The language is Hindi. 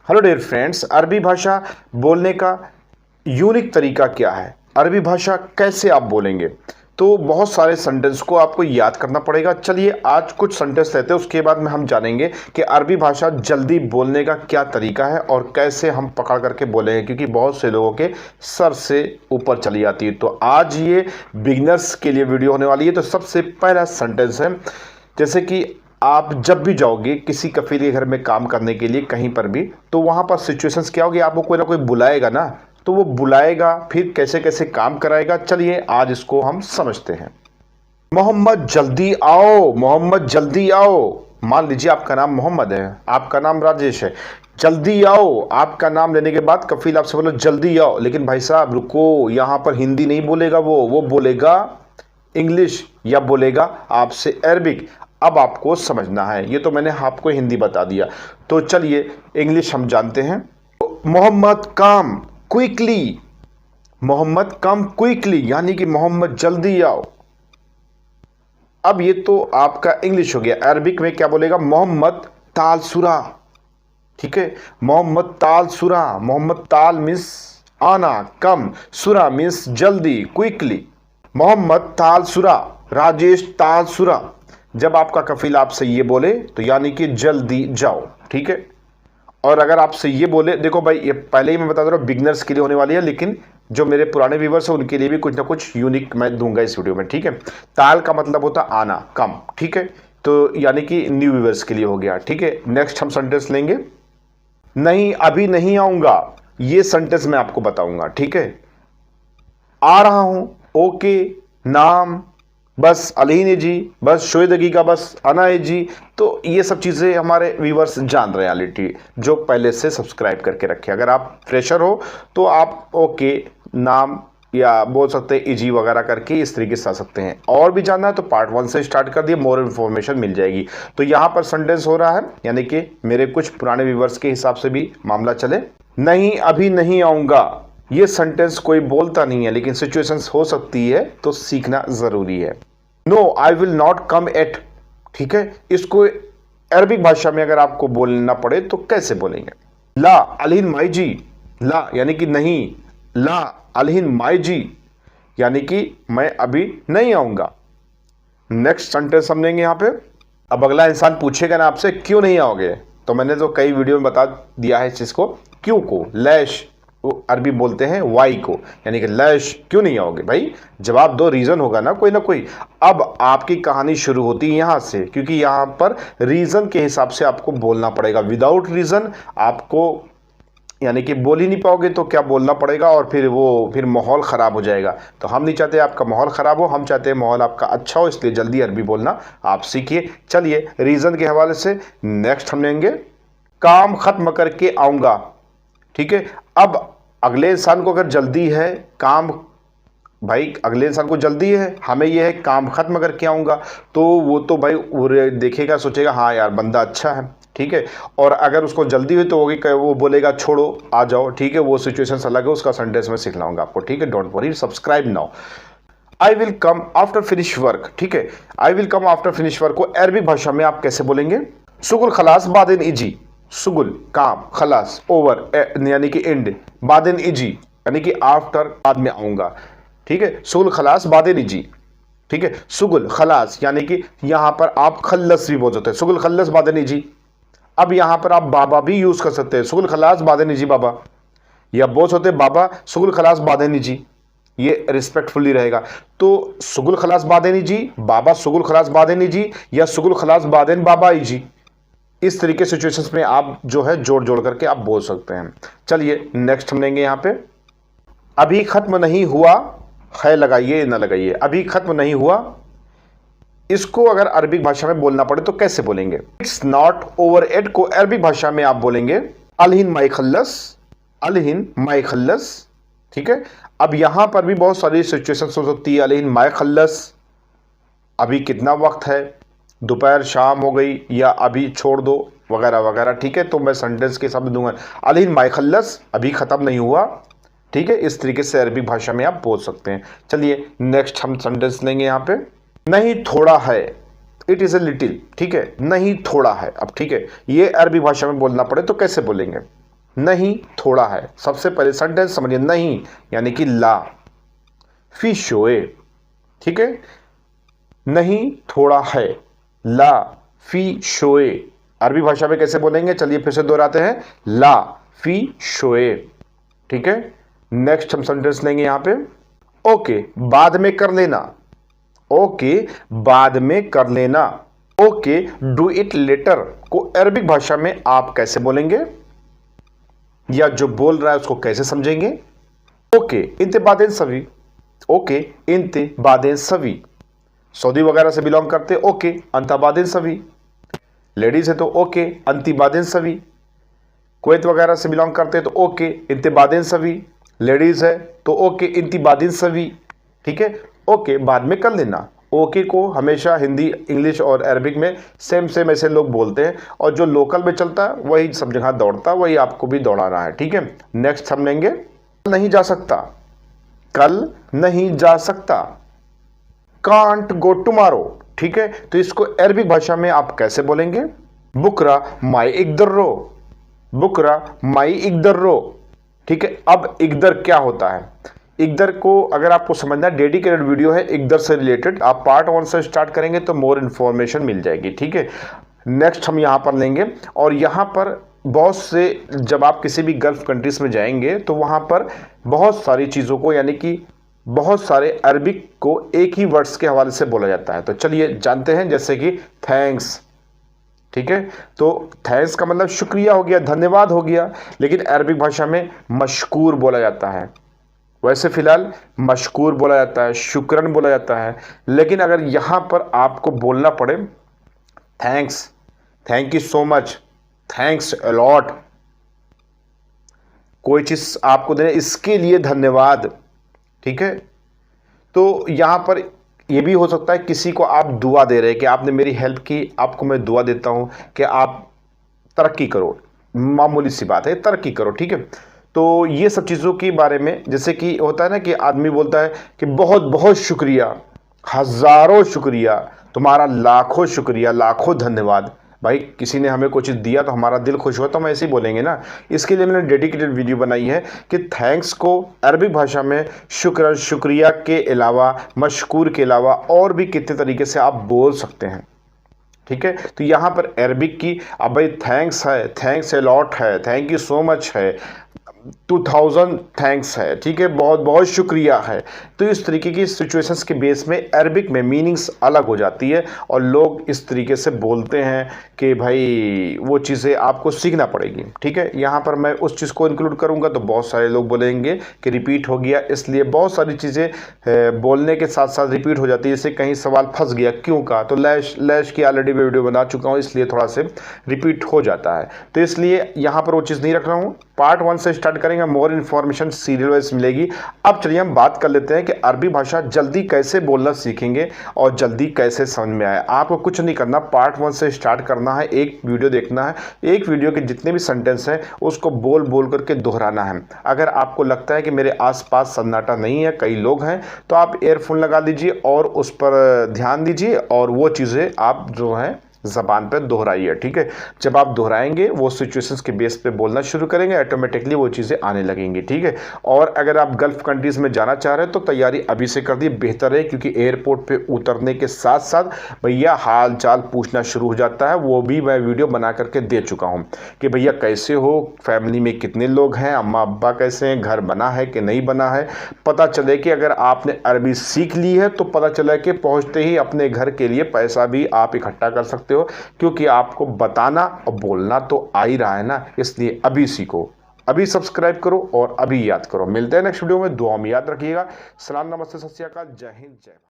हेलो डियर फ्रेंड्स, अरबी भाषा बोलने का यूनिक तरीका क्या है, अरबी भाषा कैसे आप बोलेंगे। तो बहुत सारे सेंटेंस को आपको याद करना पड़ेगा। चलिए आज कुछ सेंटेंस लेते हैं, उसके बाद में हम जानेंगे कि अरबी भाषा जल्दी बोलने का क्या तरीका है और कैसे हम पकड़ करके बोलेंगे, क्योंकि बहुत से लोगों के सर से ऊपर चली जाती है। तो आज ये बिगिनर्स के लिए वीडियो होने वाली है। तो सबसे पहला सेंटेंस है, जैसे कि आप जब भी जाओगे किसी कफील के घर में काम करने के लिए कहीं पर भी, तो वहाँ पर सिचुएशंस क्या होगी, आपको कोई ना कोई बुलाएगा ना, तो वो बुलाएगा फिर कैसे कैसे काम कराएगा। चलिए आज इसको हम समझते हैं। मोहम्मद जल्दी आओ, मोहम्मद जल्दी आओ। मान लीजिए आपका नाम मोहम्मद है, आपका नाम राजेश है, जल्दी आओ। आपका नाम लेने के बाद कफील आपसे बोलो जल्दी आओ, लेकिन भाई साहब रुको, यहाँ पर हिंदी नहीं बोलेगा, वो बोलेगा इंग्लिश या बोलेगा आपसे अरबिक। अब आपको समझना है, ये तो मैंने आपको हिंदी बता दिया, तो चलिए इंग्लिश हम जानते हैं। Mohammad come quickly, Mohammad come quickly, यानी कि मोहम्मद जल्दी आओ। अब ये तो आपका इंग्लिश हो गया। अरबिक में क्या बोलेगा, मोहम्मद ताल सुरा। ठीक है, मोहम्मद ताल सुरा। मोहम्मद ताल मीन्स आना, कम, सुरा मीन्स जल्दी, क्विकली। मोहम्मद ताल सुरा, राजेश ताल सुरा। जब आपका कफील आपसे ये बोले तो यानी कि जल्दी जाओ। ठीक है, और अगर आपसे ये बोले, देखो भाई ये पहले ही मैं बता दे रहा हूँ बिगिनर्स के लिए होने वाली है, लेकिन जो मेरे पुराने व्यूवर्स हैं उनके लिए भी कुछ ना कुछ यूनिक मैं दूंगा इस वीडियो में। ठीक है, ताल का मतलब होता है आना, कम। ठीक है, तो यानी कि न्यू व्यूवर्स के लिए हो गया। ठीक है, नेक्स्ट हम सेंटेंस लेंगे, नहीं अभी नहीं आऊंगा। ये सेंटेंस मैं आपको बताऊंगा। ठीक है, आ रहा हूं, ओके, नाम, बस अलहीन जी, बस शोएदगी का, बस अना जी। तो ये सब चीज़ें हमारे व्यूवर्स जान रहे हैं ऑलरेडी, जो पहले से सब्सक्राइब करके रखे। अगर आप फ्रेशर हो तो आप ओके, नाम या बोल सकते हैं इजी वगैरह करके इस तरीके से आ सकते हैं। और भी जानना है तो पार्ट 1 से स्टार्ट कर दिए, मोर इन्फॉर्मेशन मिल जाएगी। तो यहाँ पर सेंटेंस हो रहा है, यानी कि मेरे कुछ पुराने व्यूवर्स के हिसाब से भी मामला चले। नहीं अभी नहीं आऊँगा, ये सेंटेंस कोई बोलता नहीं है, लेकिन सिचुएशंस हो सकती है, तो सीखना ज़रूरी है। No I will not come at. ठीक है, इसको अरबिक भाषा में अगर आपको बोलना पड़े तो कैसे बोलेंगे, ला अलहिन माई जी। ला यानी कि नहीं, ला अलहिन माई जी यानी कि मैं अभी नहीं आऊंगा। नेक्स्ट सेंटेंस समझेंगे यहाँ पे। अब अगला इंसान पूछेगा ना आपसे क्यों नहीं आओगे, तो मैंने तो कई वीडियो में बता दिया है इस चीज को, क्यों को लैश अरबी बोलते हैं वाई को, यानी कि लैश क्यों नहीं आओगे। भाई जवाब दो, रीजन होगा ना कोई ना कोई। अब आपकी कहानी शुरू होती है यहां से, क्योंकि यहां पर रीजन के हिसाब से आपको बोलना पड़ेगा। विदाउट रीजन आपको यानी कि बोल ही नहीं पाओगे, तो क्या बोलना पड़ेगा, और फिर माहौल ख़राब हो जाएगा। तो हम नहीं चाहते आपका माहौल ख़राब हो, हम चाहते हैं माहौल आपका अच्छा हो, इसलिए जल्दी अरबी बोलना आप सीखिए। चलिए रीज़न के हवाले से नेक्स्ट हम लेंगे, काम ख़त्म करके आऊँगा। ठीक है, अब अगले इंसान को अगर जल्दी है काम, भाई अगले इंसान को जल्दी है, हमें यह है काम ख़त्म करके आऊँगा, तो वो तो भाई देखेगा, सोचेगा हाँ यार बंदा अच्छा है। ठीक है, और अगर उसको जल्दी हुई तो वो बोलेगा छोड़ो आ जाओ। ठीक है, वो सिचुएशन अलग है, उसका सेंटेंस में सीख लाऊंगा आपको। ठीक है, don't worry, subscribe now. I will come after finish work. ठीक है, I will come after finish work को अरबी भाषा में आप कैसे बोलेंगे, सुगुल खलास बादिन इजी। सुगुल काम, खलास ओवर यानी कि एंड, बादिन इजी यानी कि आफ्टर बाद में आऊंगा। ठीक है, सुगुल खलास बादिन इजी। ठीक है, सुगुल खलास यानी कि यहां पर आप खल्लस भी बोल सकते हैं, सुगुल खल्लस बादिन इजी। अब यहां पर आप बाबा भी यूज कर सकते हैं, सुगुल खलास बादिन इजी बाबा, या बोल सकते हैं बाबा सुगुल खलास बादिन इजी, ये रिस्पेक्टफुली रहेगा। तो सुगुल खलास बादिन इजी, बाबा सुगुल खलास बादिन इजी, या सुगुल खलास बादिन बाबा इजी। इस तरीके सिचुएशंस में आप जो है जोड़ जोड़ करके आप बोल सकते हैं। चलिए नेक्स्ट हम लेंगे यहाँ पे, अभी खत्म नहीं हुआ, है लगाइए ना लगाइए, अभी खत्म नहीं हुआ। इसको अगर अरबिक भाषा में बोलना पड़े तो कैसे बोलेंगे, इट्स नॉट ओवर एट को अरबिक भाषा में आप बोलेंगे अलहिन माई खल्लस, अलहिन माई खल्लस। ठीक है, अब यहां पर भी बहुत सारी सिचुएशन हो सकती है, अलहिन माई खल्लस, अभी कितना वक्त है, दोपहर शाम हो गई, या अभी छोड़ दो वगैरह वगैरह। ठीक है, तो मैं सेंटेंस के शब्द दूंगा अलहिन माई खल्लस, अभी ख़त्म नहीं हुआ। ठीक है, इस तरीके से अरबी भाषा में आप बोल सकते हैं। चलिए नेक्स्ट हम सेंटेंस लेंगे यहाँ पे, नहीं थोड़ा है, इट इज़ ए लिटिल। ठीक है, नहीं थोड़ा है। अब ठीक है, ये अरबी भाषा में बोलना पड़े तो कैसे बोलेंगे, नहीं थोड़ा है। सबसे पहले सेंटेंस समझिए, नहीं यानी कि ला, फी शोए, ठीक है, नहीं थोड़ा है, ला फी शोए। अरबी भाषा में कैसे बोलेंगे, चलिए फिर से दोहराते हैं, ला फी शोए, ठीक है। नेक्स्ट हम सेंटेंस लेंगे यहां पे, ओके बाद में कर लेना, ओके बाद में कर लेना, ओके डू इट लेटर को अरबिक भाषा में आप कैसे बोलेंगे, या जो बोल रहा है उसको कैसे समझेंगे। ओके इंतबादें सवी, ओके इंतबादें सवी, सऊदी वगैरह से बिलोंग करते ओके अंतबादें सवी, लेडीज है तो ओके अंतिबादें सवी, कुवैत वगैरह से बिलोंग करते तो ओके इंतबादें सवी, लेडीज है तो ओके इंतबादें सवी, ठीक है। ओके बाद में कर लेना, ओके को हमेशा हिंदी, इंग्लिश और अरबिक में सेम सेम ऐसे लोग बोलते हैं, और जो लोकल में चलता है वही सब जगह दौड़ता है, वही आपको भी दौड़ाना है, ठीक है। नेक्स्ट हम लेंगे, नहीं जा सकता, कल नहीं जा सकता, कांट गो टुमारो, ठीक है। तो इसको अरबिक भाषा में आप कैसे बोलेंगे, बुकरा माई इकदर्रो, बुकरा माई इकदर्रो, ठीक है। अब इकदर क्या होता है, इकदर को अगर आपको समझना, डेडिकेटेड वीडियो है इकदर से रिलेटेड, आप पार्ट 1 से स्टार्ट करेंगे तो मोर इन्फॉर्मेशन मिल जाएगी, ठीक है। नेक्स्ट हम यहां पर लेंगे, और यहां पर बहुत से, जब आप किसी भी गल्फ कंट्रीज में जाएंगे तो वहां पर बहुत सारी चीज़ों को, यानी कि बहुत सारे अरबिक को एक ही वर्ड्स के हवाले से बोला जाता है। तो चलिए जानते हैं, जैसे कि थैंक्स, ठीक है। तो थैंक्स का मतलब शुक्रिया हो गया, धन्यवाद हो गया, लेकिन अरबिक भाषा में मशकूर बोला जाता है। वैसे फिलहाल मशकूर बोला जाता है, शुक्रन बोला जाता है, लेकिन अगर यहां पर आपको बोलना पड़े thanks, thank you so much, thanks a lot, कोई चीज आपको देने इसके लिए धन्यवाद, ठीक है। तो यहां पर यह भी हो सकता है किसी को आप दुआ दे रहे हैं कि आपने मेरी हेल्प की, आपको मैं दुआ देता हूं कि आप तरक्की करो, मामूली सी बात है, तरक्की करो, ठीक है। तो ये सब चीज़ों के बारे में, जैसे कि होता है ना कि आदमी बोलता है कि बहुत बहुत शुक्रिया, हज़ारों शुक्रिया, तुम्हारा लाखों शुक्रिया, लाखों धन्यवाद। भाई किसी ने हमें कुछ दिया तो हमारा दिल खुश हुआ तो हम ऐसे ही बोलेंगे ना। इसके लिए मैंने डेडिकेटेड वीडियो बनाई है कि थैंक्स को अरबिक भाषा में शुक्र, शुक्रिया के अलावा, मशकूर के अलावा और भी कितने तरीके से आप बोल सकते हैं, ठीक है। तो यहाँ पर अरबिक की, अब भाई थैंक्स है, थैंक्स ए लॉट है, थैंक यू सो मच है, 2000 थैंक्स है, ठीक है, बहुत बहुत शुक्रिया है। तो इस तरीके की सिचुएशंस के बेस में अरबिक में मीनिंग्स अलग हो जाती है, और लोग इस तरीके से बोलते हैं कि भाई वो चीज़ें आपको सीखना पड़ेगी, ठीक है। यहाँ पर मैं उस चीज़ को इंक्लूड करूँगा तो बहुत सारे लोग बोलेंगे कि रिपीट हो गया, इसलिए बहुत सारी चीज़ें बोलने के साथ साथ रिपीट हो जाती है। जैसे कहीं सवाल फंस गया क्यों का, तो लैश की ऑलरेडी मैं वीडियो बना चुका हूँ, इसलिए थोड़ा से रिपीट हो जाता है। तो इसलिए यहाँ पर वो चीज़ नहीं रख रहा हूँ, पार्ट 1 से स्टार्ट करेंगे, मोर इन्फॉर्मेशन सीरियल वाइज मिलेगी। अब चलिए हम बात कर लेते हैं कि अरबी भाषा जल्दी कैसे बोलना सीखेंगे और जल्दी कैसे समझ में आए। आपको कुछ नहीं करना, पार्ट 1 से स्टार्ट करना है, एक वीडियो देखना है, एक वीडियो के जितने भी सेंटेंस हैं उसको बोल बोल करके दोहराना है। अगर आपको लगता है कि मेरे आसपास सन्नाटा नहीं है, कई लोग हैं, तो आप एयरफोन लगा लीजिए और उस पर ध्यान दीजिए, और वो चीज़ें आप जो हैं ज़बान पर दोहराइए, ठीक है। जब आप दोहराएंगे वो सिचुएशंस के बेस पे बोलना शुरू करेंगे, ऑटोमेटिकली वो चीज़ें आने लगेंगी, ठीक है। और अगर आप गल्फ़ कंट्रीज़ में जाना चाह रहे हैं तो तैयारी अभी से कर दी बेहतर है, क्योंकि एयरपोर्ट पे उतरने के साथ साथ भैया हाल चाल पूछना शुरू हो जाता है। वो भी मैं वीडियो बना करके दे चुका हूँ कि भैया कैसे हो, फैमिली में कितने लोग हैं, अम्मा अब्बा कैसे हैं, घर बना है कि नहीं बना है। पता चले कि अगर आपने अरबी सीख ली है तो पता चला कि पहुँचते ही अपने घर के लिए पैसा भी आप इकट्ठा कर सकते हो, क्योंकि आपको बताना और बोलना तो आ ही रहा है ना। इसलिए अभी सीखो, अभी सब्सक्राइब करो और अभी याद करो। मिलते हैं नेक्स्ट वीडियो में, दुआ में याद रखिएगा। सलाम, नमस्ते, सत श्री अकाल, जय हिंद, जय भारत।